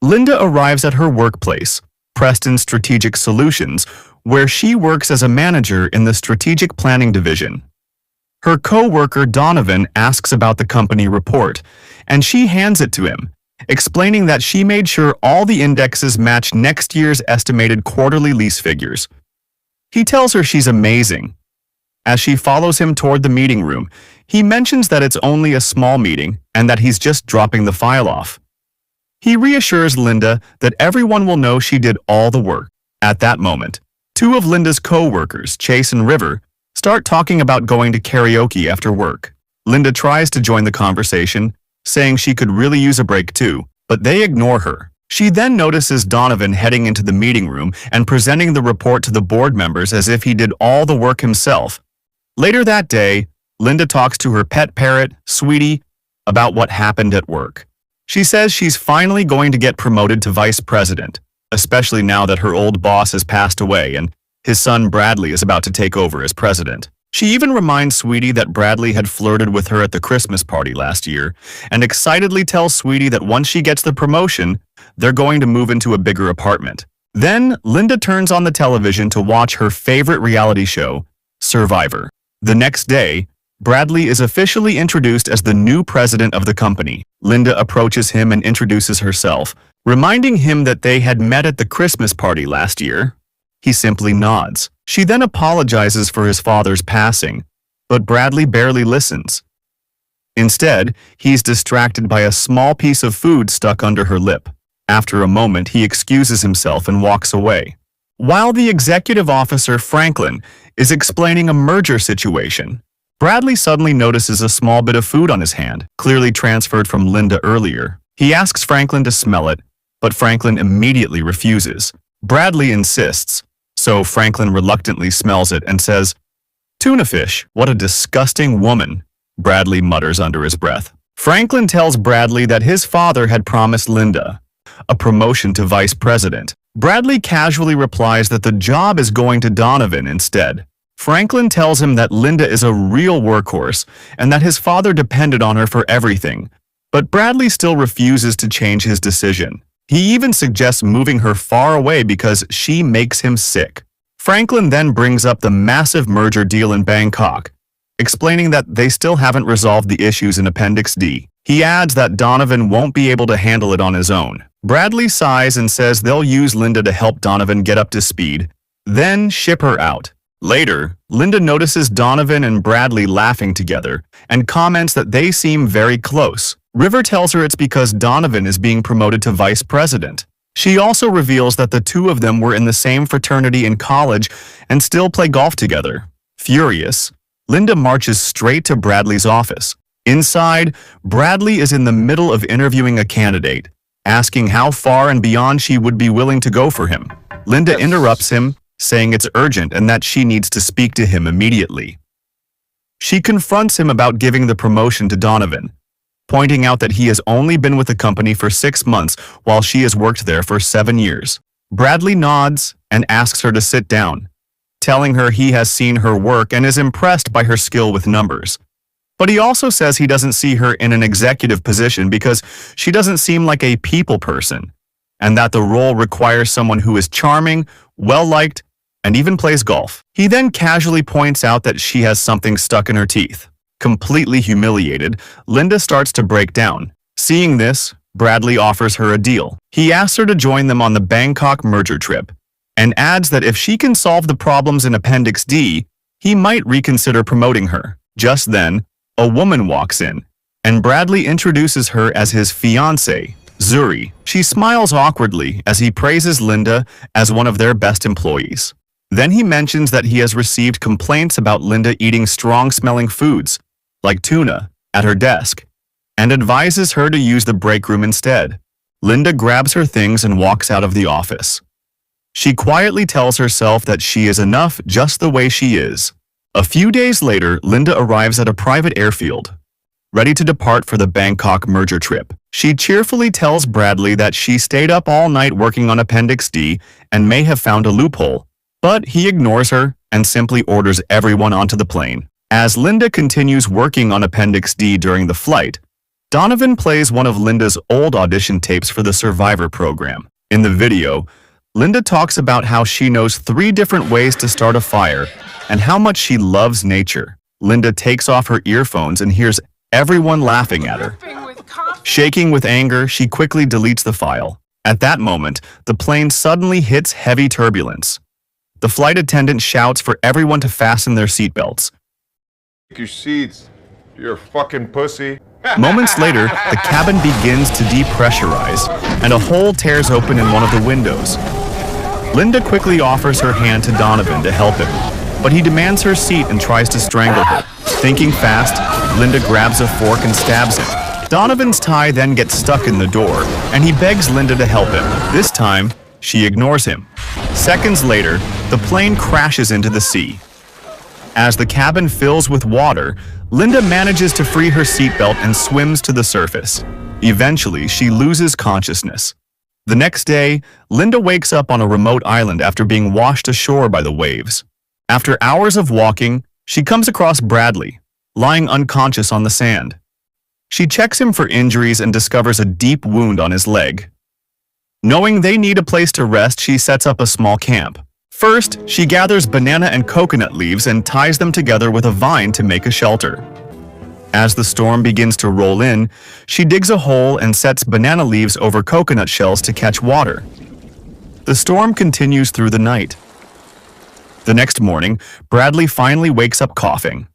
Linda arrives at her workplace, Preston Strategic Solutions, where she works as a manager in the Strategic Planning Division. Her co-worker Donovan asks about the company report, and she hands it to him, explaining that she made sure all the indexes match next year's estimated quarterly lease figures. He tells her she's amazing. As she follows him toward the meeting room, he mentions that it's only a small meeting and that he's just dropping the file off. He reassures Linda that everyone will know she did all the work. At that moment, two of Linda's co-workers, Chase and River, start talking about going to karaoke after work. Linda tries to join the conversation, saying she could really use a break too, but they ignore her. She then notices Donovan heading into the meeting room and presenting the report to the board members as if he did all the work himself. Later that day, Linda talks to her pet parrot, Sweetie, about what happened at work. She says she's finally going to get promoted to vice president, especially now that her old boss has passed away and his son Bradley is about to take over as president. She even reminds Sweetie that Bradley had flirted with her at the Christmas party last year and excitedly tells Sweetie that once she gets the promotion, they're going to move into a bigger apartment. Then, Linda turns on the television to watch her favorite reality show, Survivor. The next day, Bradley is officially introduced as the new president of the company. Linda approaches him and introduces herself, reminding him that they had met at the Christmas party last year. He simply nods. She then apologizes for his father's passing, but Bradley barely listens. Instead, he's distracted by a small piece of food stuck under her lip. After a moment, he excuses himself and walks away. While the executive officer, Franklin, is explaining a merger situation, Bradley suddenly notices a small bit of food on his hand, clearly transferred from Linda earlier. He asks Franklin to smell it, but Franklin immediately refuses. Bradley insists, so Franklin reluctantly smells it and says, "Tuna fish, what a disgusting woman," Bradley mutters under his breath. Franklin tells Bradley that his father had promised Linda a promotion to vice president. Bradley casually replies that the job is going to Donovan instead. Franklin tells him that Linda is a real workhorse and that his father depended on her for everything, but Bradley still refuses to change his decision. He even suggests moving her far away because she makes him sick. Franklin then brings up the massive merger deal in Bangkok, explaining that they still haven't resolved the issues in Appendix D. He adds that Donovan won't be able to handle it on his own. Bradley sighs and says they'll use Linda to help Donovan get up to speed, then ship her out. Later, Linda notices Donovan and Bradley laughing together and comments that they seem very close. River tells her it's because Donovan is being promoted to vice president. She also reveals that the two of them were in the same fraternity in college and still play golf together. Furious, Linda marches straight to Bradley's office. Inside, Bradley is in the middle of interviewing a candidate, asking how far and beyond she would be willing to go for him. Linda interrupts him, saying it's urgent and that she needs to speak to him immediately. She confronts him about giving the promotion to Donovan, pointing out that he has only been with the company for 6 months while she has worked there for 7 years. Bradley nods and asks her to sit down, telling her he has seen her work and is impressed by her skill with numbers. But he also says he doesn't see her in an executive position because she doesn't seem like a people person, and that the role requires someone who is charming, well-liked, and even plays golf. He then casually points out that she has something stuck in her teeth. Completely humiliated, Linda starts to break down. Seeing this, Bradley offers her a deal. He asks her to join them on the Bangkok merger trip, and adds that if she can solve the problems in Appendix D, he might reconsider promoting her. Just then, a woman walks in, and Bradley introduces her as his fiancée, Zuri. She smiles awkwardly as he praises Linda as one of their best employees. Then he mentions that he has received complaints about Linda eating strong-smelling foods, like tuna, at her desk, and advises her to use the break room instead. Linda grabs her things and walks out of the office. She quietly tells herself that she is enough just the way she is. A few days later, Linda arrives at a private airfield, ready to depart for the Bangkok merger trip. She cheerfully tells Bradley that she stayed up all night working on Appendix D and may have found a loophole, but he ignores her and simply orders everyone onto the plane. As Linda continues working on Appendix D during the flight, Donovan plays one of Linda's old audition tapes for the Survivor program. In the video, Linda talks about how she knows 3 different ways to start a fire and how much she loves nature. Linda takes off her earphones and hears everyone laughing at her. Shaking with anger, she quickly deletes the file. At that moment, the plane suddenly hits heavy turbulence. The flight attendant shouts for everyone to fasten their seatbelts. Take your seats. You're a fucking pussy. Moments later, the cabin begins to depressurize, and a hole tears open in one of the windows. Linda quickly offers her hand to Donovan to help him, but he demands her seat and tries to strangle her. Thinking fast, Linda grabs a fork and stabs him. Donovan's tie then gets stuck in the door, and he begs Linda to help him. This time, she ignores him. Seconds later, the plane crashes into the sea. As the cabin fills with water, Linda manages to free her seatbelt and swims to the surface. Eventually, she loses consciousness. The next day, Linda wakes up on a remote island after being washed ashore by the waves. After hours of walking, she comes across Bradley, lying unconscious on the sand. She checks him for injuries and discovers a deep wound on his leg. Knowing they need a place to rest, she sets up a small camp. First, she gathers banana and coconut leaves and ties them together with a vine to make a shelter. As the storm begins to roll in, she digs a hole and sets banana leaves over coconut shells to catch water. The storm continues through the night. The next morning, Bradley finally wakes up coughing.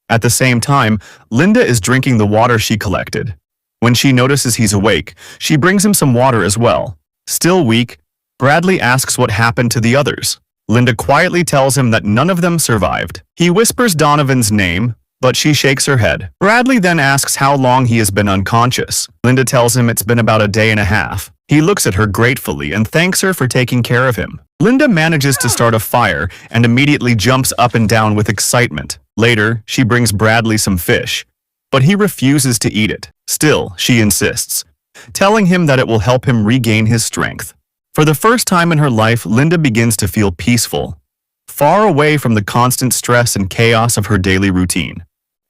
At the same time, Linda is drinking the water she collected. When she notices he's awake, she brings him some water as well. Still weak, Bradley asks what happened to the others. Linda quietly tells him that none of them survived. He whispers Donovan's name, but she shakes her head. Bradley then asks how long he has been unconscious. Linda tells him it's been about a day and a half. He looks at her gratefully and thanks her for taking care of him. Linda manages to start a fire and immediately jumps up and down with excitement. Later, she brings Bradley some fish, but he refuses to eat it. Still, she insists, telling him that it will help him regain his strength. For the first time in her life, Linda begins to feel peaceful, far away from the constant stress and chaos of her daily routine.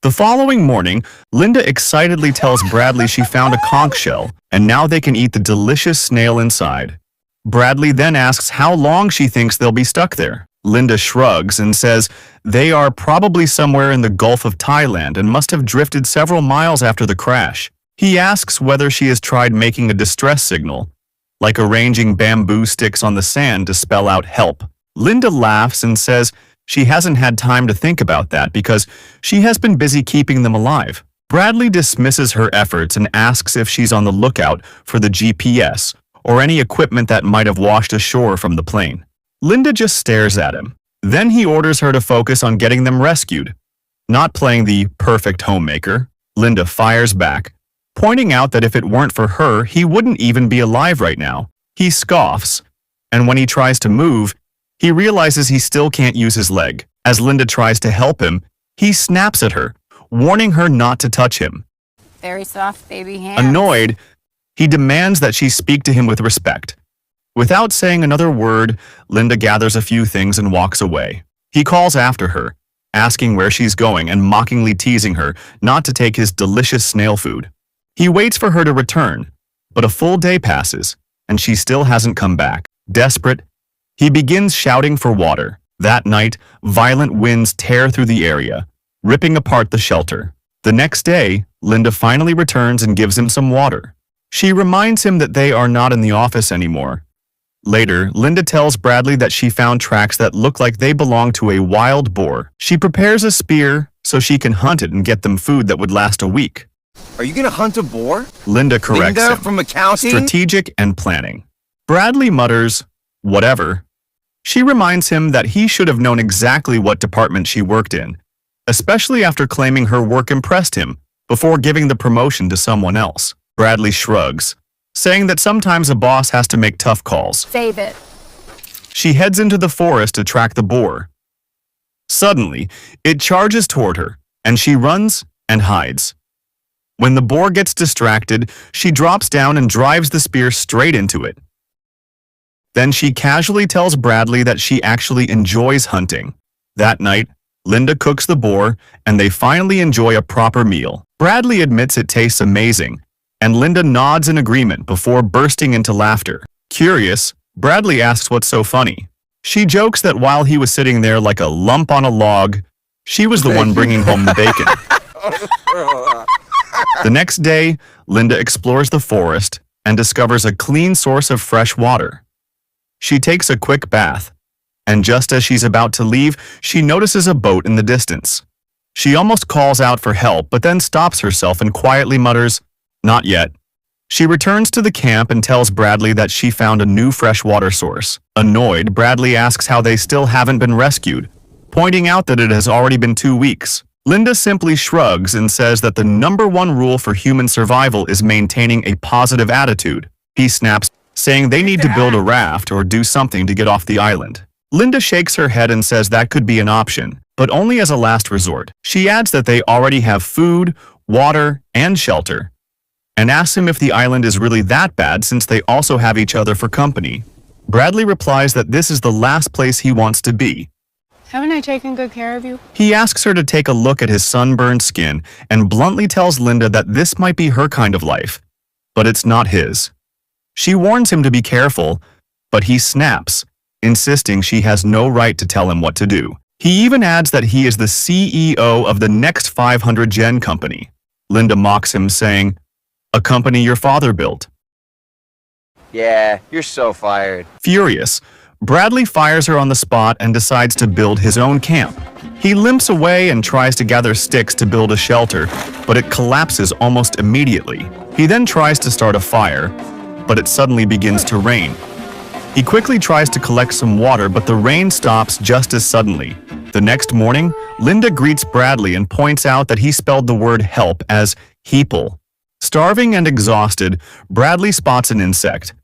The following morning, Linda excitedly tells Bradley she found a conch shell, and now they can eat the delicious snail inside. Bradley then asks how long she thinks they'll be stuck there. Linda shrugs and says they are probably somewhere in the Gulf of Thailand and must have drifted several miles after the crash. He asks whether she has tried making a distress signal, like arranging bamboo sticks on the sand to spell out help. Linda laughs and says she hasn't had time to think about that because she has been busy keeping them alive. Bradley dismisses her efforts and asks if she's on the lookout for the GPS or any equipment that might have washed ashore from the plane. Linda just stares at him. Then he orders her to focus on getting them rescued. Not playing the perfect homemaker, Linda fires back, pointing out that if it weren't for her, he wouldn't even be alive right now. He scoffs, and when he tries to move, he realizes he still can't use his leg. As Linda tries to help him, he snaps at her, warning her not to touch him. Very soft baby hands. Annoyed, he demands that she speak to him with respect. Without saying another word, Linda gathers a few things and walks away. He calls after her, asking where she's going and mockingly teasing her not to take his delicious snail food. He waits for her to return, but a full day passes, and she still hasn't come back. Desperate, he begins shouting for water. That night, violent winds tear through the area, ripping apart the shelter. The next day, Linda finally returns and gives him some water. She reminds him that they are not in the office anymore. Later, Linda tells Bradley that she found tracks that look like they belong to a wild boar. She prepares a spear so she can hunt it and get them food that would last a week. Are you gonna hunt a boar? Linda corrects Linda him. from accounting? Strategic and planning. Bradley mutters, whatever. She reminds him that he should have known exactly what department she worked in, especially after claiming her work impressed him before giving the promotion to someone else. Bradley shrugs, saying that sometimes a boss has to make tough calls. Save it. She heads into the forest to track the boar. Suddenly, it charges toward her, and she runs and hides. When the boar gets distracted, she drops down and drives the spear straight into it. Then she casually tells Bradley that she actually enjoys hunting. That night, Linda cooks the boar, and they finally enjoy a proper meal. Bradley admits it tastes amazing, and Linda nods in agreement before bursting into laughter. Curious, Bradley asks what's so funny. She jokes that while he was sitting there like a lump on a log, she was the one bringing home the bacon. The next day, Linda explores the forest and discovers a clean source of fresh water. She takes a quick bath, and just as she's about to leave, she notices a boat in the distance. She almost calls out for help, but then stops herself and quietly mutters, "Not yet." She returns to the camp and tells Bradley that she found a new freshwater source. Annoyed, Bradley asks how they still haven't been rescued, pointing out that it has already been 2 weeks. Linda simply shrugs and says that the #1 rule for human survival is maintaining a positive attitude. He snaps, saying they need to build a raft or do something to get off the island. Linda shakes her head and says that could be an option, but only as a last resort. She adds that they already have food, water, and shelter, and asks him if the island is really that bad since they also have each other for company. Bradley replies that this is the last place he wants to be. Haven't I taken good care of you? He asks her to take a look at his sunburned skin and bluntly tells Linda that this might be her kind of life, but it's not his. She warns him to be careful, but he snaps, insisting she has no right to tell him what to do. He even adds that he is the CEO of the Next 500 Gen company. Linda mocks him, saying, "A company your father built." Yeah, you're so fired. Furious, Bradley fires her on the spot and decides to build his own camp. He limps away and tries to gather sticks to build a shelter, but it collapses almost immediately. He then tries to start a fire, but it suddenly begins to rain. He quickly tries to collect some water, but the rain stops just as suddenly. The next morning, Linda greets Bradley and points out that he spelled the word help as heeple. Starving and exhausted, Bradley spots an insect.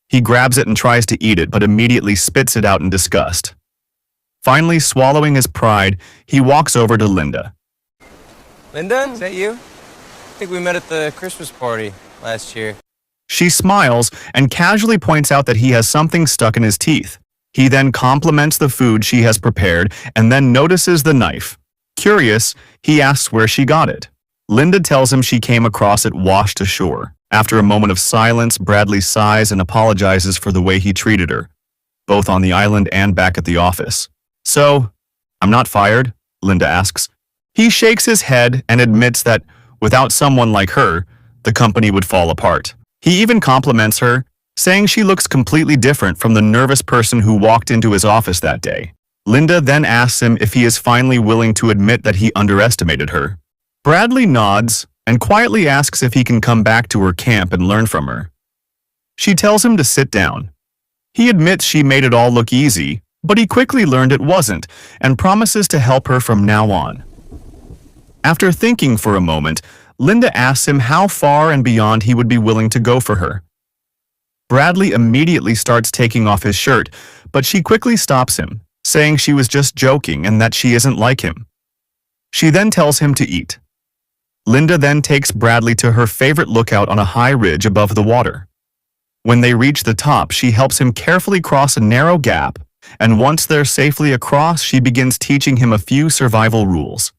He grabs it and tries to eat it, but immediately spits it out in disgust. Finally, swallowing his pride, he walks over to Linda. Linda, is that you? I think we met at the Christmas party last year. She smiles and casually points out that he has something stuck in his teeth. He then compliments the food she has prepared and then notices the knife. Curious, he asks where she got it. Linda tells him she came across it washed ashore. After a moment of silence, Bradley sighs and apologizes for the way he treated her, both on the island and back at the office. "So, I'm not fired?" Linda asks. He shakes his head and admits that, without someone like her, the company would fall apart. He even compliments her, saying she looks completely different from the nervous person who walked into his office that day. Linda then asks him if he is finally willing to admit that he underestimated her. Bradley nods and quietly asks if he can come back to her camp and learn from her. She tells him to sit down. He admits she made it all look easy, but he quickly learned it wasn't and promises to help her from now on. After thinking for a moment, Linda asks him how far and beyond he would be willing to go for her. Bradley immediately starts taking off his shirt, but she quickly stops him, saying she was just joking and that she isn't like him. She then tells him to eat. Linda then takes Bradley to her favorite lookout on a high ridge above the water. When they reach the top, she helps him carefully cross a narrow gap, and once they're safely across, she begins teaching him a few survival rules.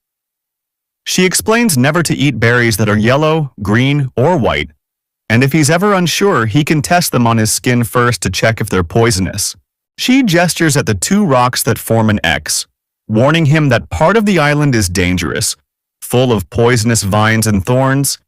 She explains never to eat berries that are yellow, green, or white, and if he's ever unsure, he can test them on his skin first to check if they're poisonous. She gestures at the 2 rocks that form an X, warning him that part of the island is dangerous, full of poisonous vines and thorns,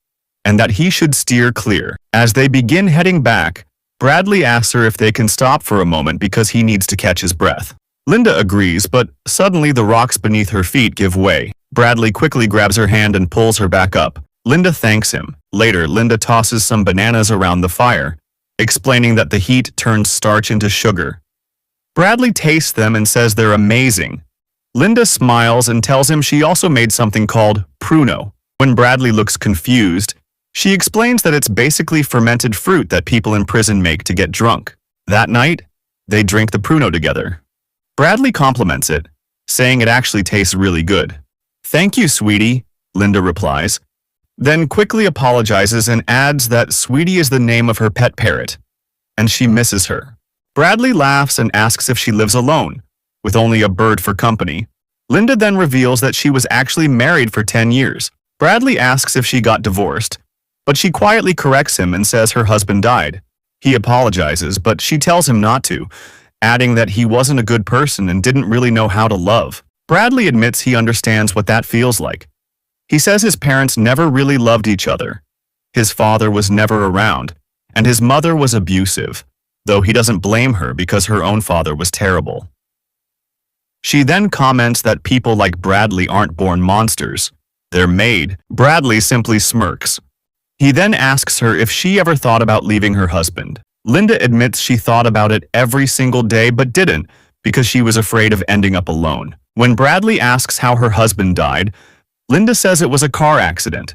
and that he should steer clear. As they begin heading back, Bradley asks her if they can stop for a moment because he needs to catch his breath. Linda agrees, but suddenly the rocks beneath her feet give way. Bradley quickly grabs her hand and pulls her back up. Linda thanks him. Later, Linda tosses some bananas around the fire, explaining that the heat turns starch into sugar. Bradley tastes them and says they're amazing. Linda smiles and tells him she also made something called pruno. When Bradley looks confused, she explains that it's basically fermented fruit that people in prison make to get drunk. That night, they drink the pruno together. Bradley compliments it, saying it actually tastes really good. "Thank you, sweetie," Linda replies, then quickly apologizes and adds that Sweetie is the name of her pet parrot, and she misses her. Bradley laughs and asks if she lives alone, with only a bird for company. Linda then reveals that she was actually married for 10 years. Bradley asks if she got divorced, but she quietly corrects him and says her husband died. He apologizes, but she tells him not to, adding that he wasn't a good person and didn't really know how to love. Bradley admits he understands what that feels like. He says his parents never really loved each other. His father was never around, and his mother was abusive, though he doesn't blame her because her own father was terrible. She then comments that people like Bradley aren't born monsters. They're made. Bradley simply smirks. He then asks her if she ever thought about leaving her husband. Linda admits she thought about it every single day but didn't because she was afraid of ending up alone. When Bradley asks how her husband died, Linda says it was a car accident.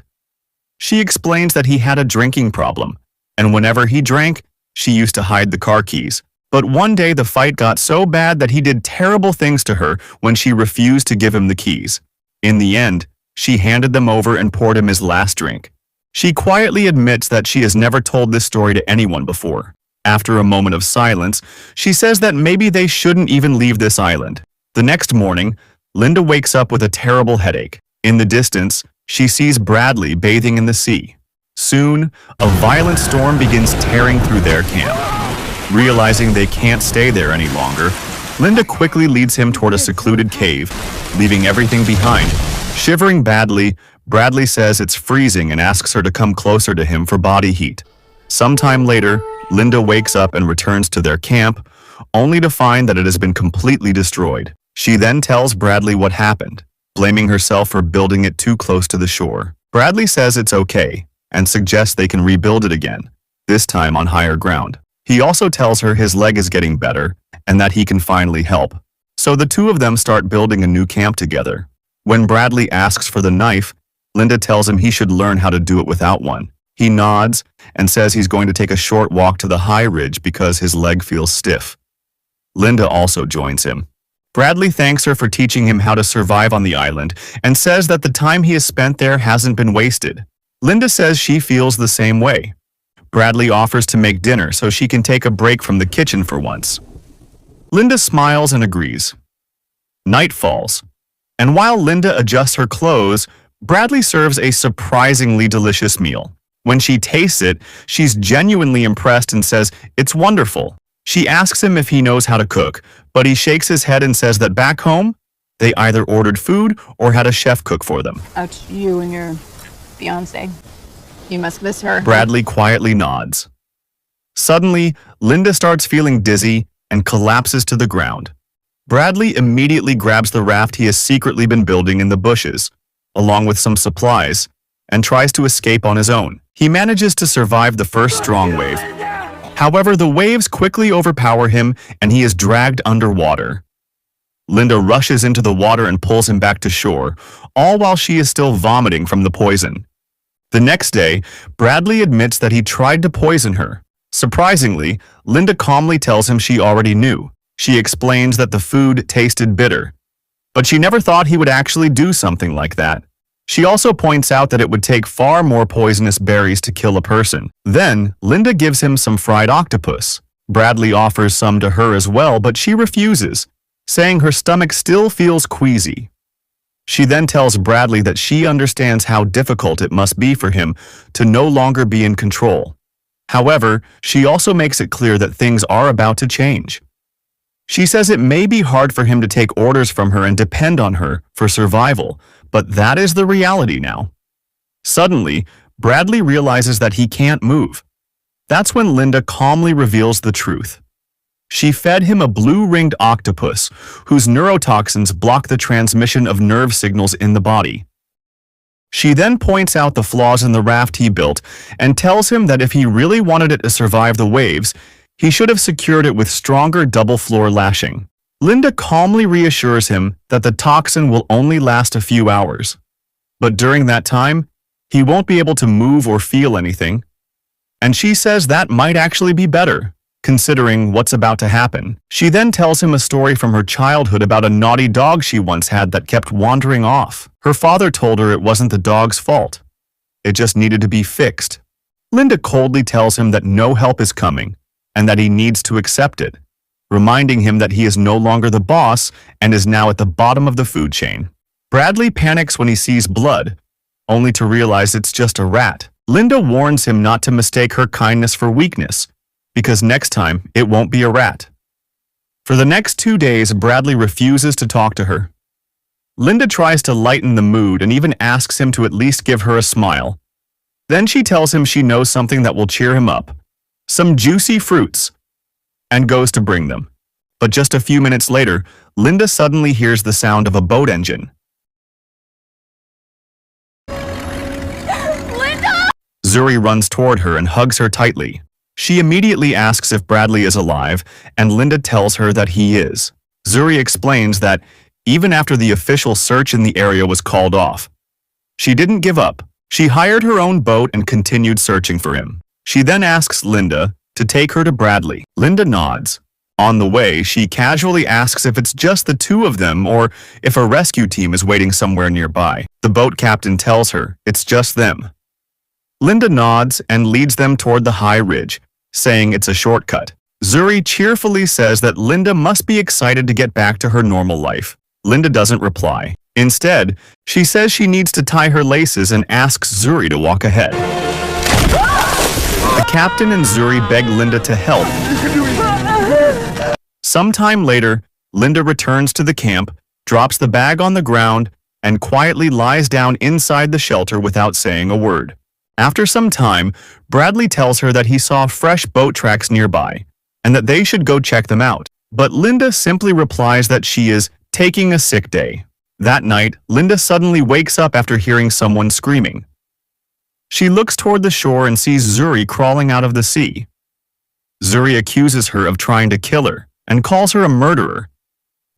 She explains that he had a drinking problem, and whenever he drank, she used to hide the car keys. But one day the fight got so bad that he did terrible things to her when she refused to give him the keys. In the end, she handed them over and poured him his last drink. She quietly admits that she has never told this story to anyone before. After a moment of silence, she says that maybe they shouldn't even leave this island. The next morning, Linda wakes up with a terrible headache. In the distance, she sees Bradley bathing in the sea. Soon, a violent storm begins tearing through their camp. Realizing they can't stay there any longer, Linda quickly leads him toward a secluded cave, leaving everything behind. Shivering badly, Bradley says it's freezing and asks her to come closer to him for body heat. Sometime later, Linda wakes up and returns to their camp, only to find that it has been completely destroyed. She then tells Bradley what happened, blaming herself for building it too close to the shore. Bradley says it's okay and suggests they can rebuild it again, this time on higher ground. He also tells her his leg is getting better and that he can finally help. So the two of them start building a new camp together. When Bradley asks for the knife, Linda tells him he should learn how to do it without one. He nods and says he's going to take a short walk to the high ridge because his leg feels stiff. Linda also joins him. Bradley thanks her for teaching him how to survive on the island and says that the time he has spent there hasn't been wasted. Linda says she feels the same way. Bradley offers to make dinner so she can take a break from the kitchen for once. Linda smiles and agrees. Night falls, and while Linda adjusts her clothes, Bradley serves a surprisingly delicious meal. When she tastes it, she's genuinely impressed and says it's wonderful. She asks him if he knows how to cook, but he shakes his head and says that back home, they either ordered food or had a chef cook for them. Out you and your fiance. You must miss her. Bradley quietly nods. Suddenly, Linda starts feeling dizzy and collapses to the ground. Bradley immediately grabs the raft he has secretly been building in the bushes, along with some supplies, and tries to escape on his own. He manages to survive the first strong wave. However, the waves quickly overpower him and he is dragged underwater. Linda rushes into the water and pulls him back to shore, all while she is still vomiting from the poison. The next day, Bradley admits that he tried to poison her. Surprisingly, Linda calmly tells him she already knew. She explains that the food tasted bitter, but she never thought he would actually do something like that. She also points out that it would take far more poisonous berries to kill a person. Then, Linda gives him some fried octopus. Bradley offers some to her as well, but she refuses, saying her stomach still feels queasy. She then tells Bradley that she understands how difficult it must be for him to no longer be in control. However, she also makes it clear that things are about to change. She says it may be hard for him to take orders from her and depend on her for survival, but that is the reality now. Suddenly, Bradley realizes that he can't move. That's when Linda calmly reveals the truth. She fed him a blue-ringed octopus, whose neurotoxins block the transmission of nerve signals in the body. She then points out the flaws in the raft he built and tells him that if he really wanted it to survive the waves, he should have secured it with stronger double-floor lashing. Linda calmly reassures him that the toxin will only last a few hours. But during that time, he won't be able to move or feel anything. And she says that might actually be better, considering what's about to happen. She then tells him a story from her childhood about a naughty dog she once had that kept wandering off. Her father told her it wasn't the dog's fault. It just needed to be fixed. Linda coldly tells him that no help is coming, and that he needs to accept it. reminding him that he is no longer the boss and is now at the bottom of the food chain. Bradley panics when he sees blood, only to realize it's just a rat. Linda warns him not to mistake her kindness for weakness, because next time it won't be a rat. For the next 2 days, Bradley refuses to talk to her. Linda tries to lighten the mood and even asks him to at least give her a smile. Then she tells him she knows something that will cheer him up, some juicy fruits, and goes to bring them. But just a few minutes later, Linda suddenly hears the sound of a boat engine. Zuri runs toward her and hugs her tightly. She immediately asks if Bradley is alive, and Linda tells her that he is. Zuri explains that even after the official search in the area was called off, she didn't give up. She hired her own boat and continued searching for him. She then asks Linda to take her to Bradley. Linda nods. On the way, she casually asks if it's just the two of them or if a rescue team is waiting somewhere nearby. The boat captain tells her it's just them. Linda nods and leads them toward the high ridge, saying it's a shortcut. Zuri cheerfully says that Linda must be excited to get back to her normal life. Linda doesn't reply. Instead, she says she needs to tie her laces and asks Zuri to walk ahead. The captain and Zuri beg Linda to help. Sometime later, Linda returns to the camp, drops the bag on the ground, and quietly lies down inside the shelter without saying a word. After some time, Bradley tells her that he saw fresh boat tracks nearby, and that they should go check them out. But Linda simply replies that she is taking a sick day. That night, Linda suddenly wakes up after hearing someone screaming. She looks toward the shore and sees Zuri crawling out of the sea. Zuri accuses her of trying to kill her and calls her a murderer,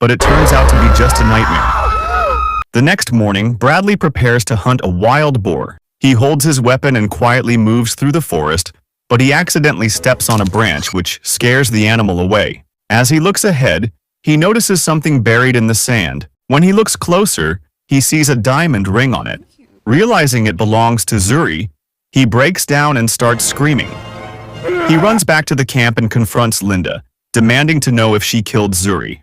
but it turns out to be just a nightmare. The next morning, Bradley prepares to hunt a wild boar. He holds his weapon and quietly moves through the forest, but he accidentally steps on a branch which scares the animal away. As he looks ahead, he notices something buried in the sand. When he looks closer, he sees a diamond ring on it. Realizing it belongs to Zuri, he breaks down and starts screaming. He runs back to the camp and confronts Linda, demanding to know if she killed Zuri.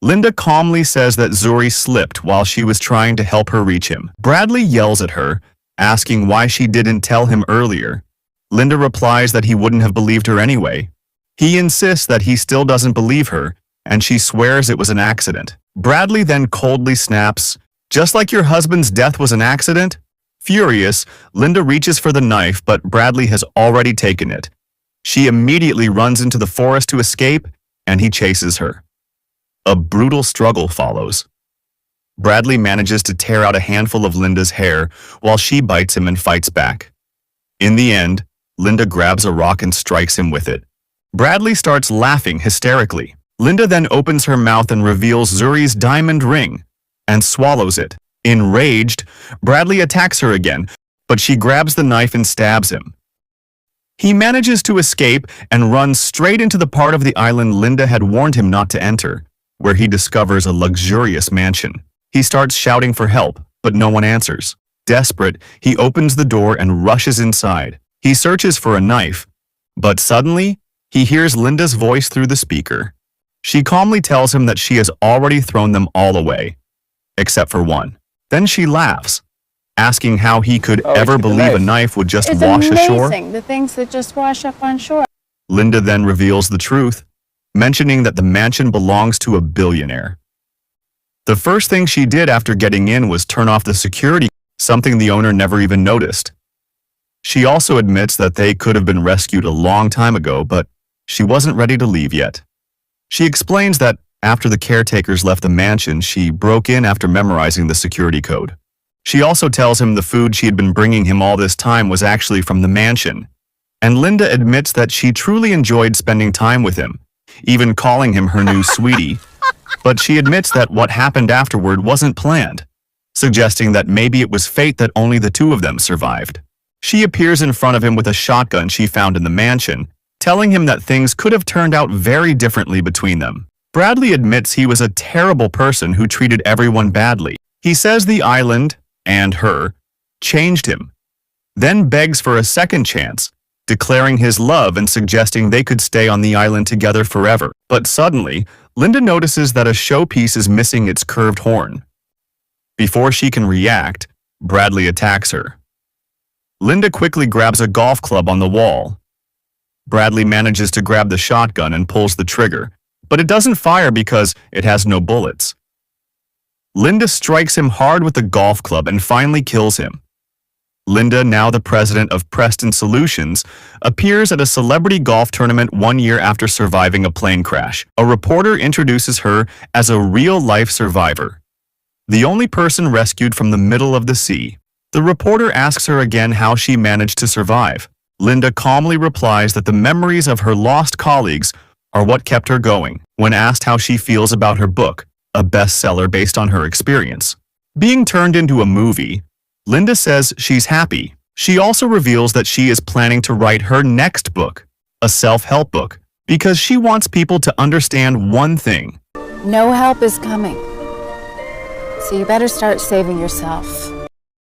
Linda calmly says that Zuri slipped while she was trying to help her reach him. Bradley yells at her, asking why she didn't tell him earlier. Linda replies that he wouldn't have believed her anyway. He insists that he still doesn't believe her, and she swears it was an accident. Bradley then coldly snaps, "Just like your husband's death was an accident?" Furious, Linda reaches for the knife, but Bradley has already taken it. She immediately runs into the forest to escape, and he chases her. A brutal struggle follows. Bradley manages to tear out a handful of Linda's hair while she bites him and fights back. In the end, Linda grabs a rock and strikes him with it. Bradley starts laughing hysterically. Linda then opens her mouth and reveals Zuri's diamond ring and swallows it. Enraged, Bradley attacks her again, but she grabs the knife and stabs him. He manages to escape and runs straight into the part of the island Linda had warned him not to enter, where he discovers a luxurious mansion. He starts shouting for help, but no one answers. Desperate, he opens the door and rushes inside. He searches for a knife, but suddenly, he hears Linda's voice through the speaker. She calmly tells him that she has already thrown them all away, except for one. Then she laughs, asking how he could ever believe a knife would just wash ashore. It's amazing, the things that just wash up on shore. Linda then reveals the truth, mentioning that the mansion belongs to a billionaire. The first thing she did after getting in was turn off the security, something the owner never even noticed. She also admits that they could have been rescued a long time ago, but she wasn't ready to leave yet. She explains that after the caretakers left the mansion, she broke in after memorizing the security code. She also tells him the food she had been bringing him all this time was actually from the mansion, and Linda admits that she truly enjoyed spending time with him, even calling him her new sweetie, but she admits that what happened afterward wasn't planned, suggesting that maybe it was fate that only the two of them survived. She appears in front of him with a shotgun she found in the mansion, telling him that things could have turned out very differently between them. Bradley admits he was a terrible person who treated everyone badly. He says the island, and her, changed him, then begs for a second chance, declaring his love and suggesting they could stay on the island together forever. But suddenly, Linda notices that a showpiece is missing its curved horn. Before she can react, Bradley attacks her. Linda quickly grabs a golf club on the wall. Bradley manages to grab the shotgun and pulls the trigger, but it doesn't fire because it has no bullets. Linda strikes him hard with the golf club and finally kills him. Linda, now the president of Preston Solutions, appears at a celebrity golf tournament 1 year after surviving a plane crash. A reporter introduces her as a real-life survivor, the only person rescued from the middle of the sea. The reporter asks her again how she managed to survive. Linda calmly replies that the memories of her lost colleagues are what kept her going. When asked how she feels about her book, a bestseller based on her experience, being turned into a movie, Linda says she's happy. She also reveals that she is planning to write her next book, a self-help book, because she wants people to understand one thing. No help is coming. So you better start saving yourself.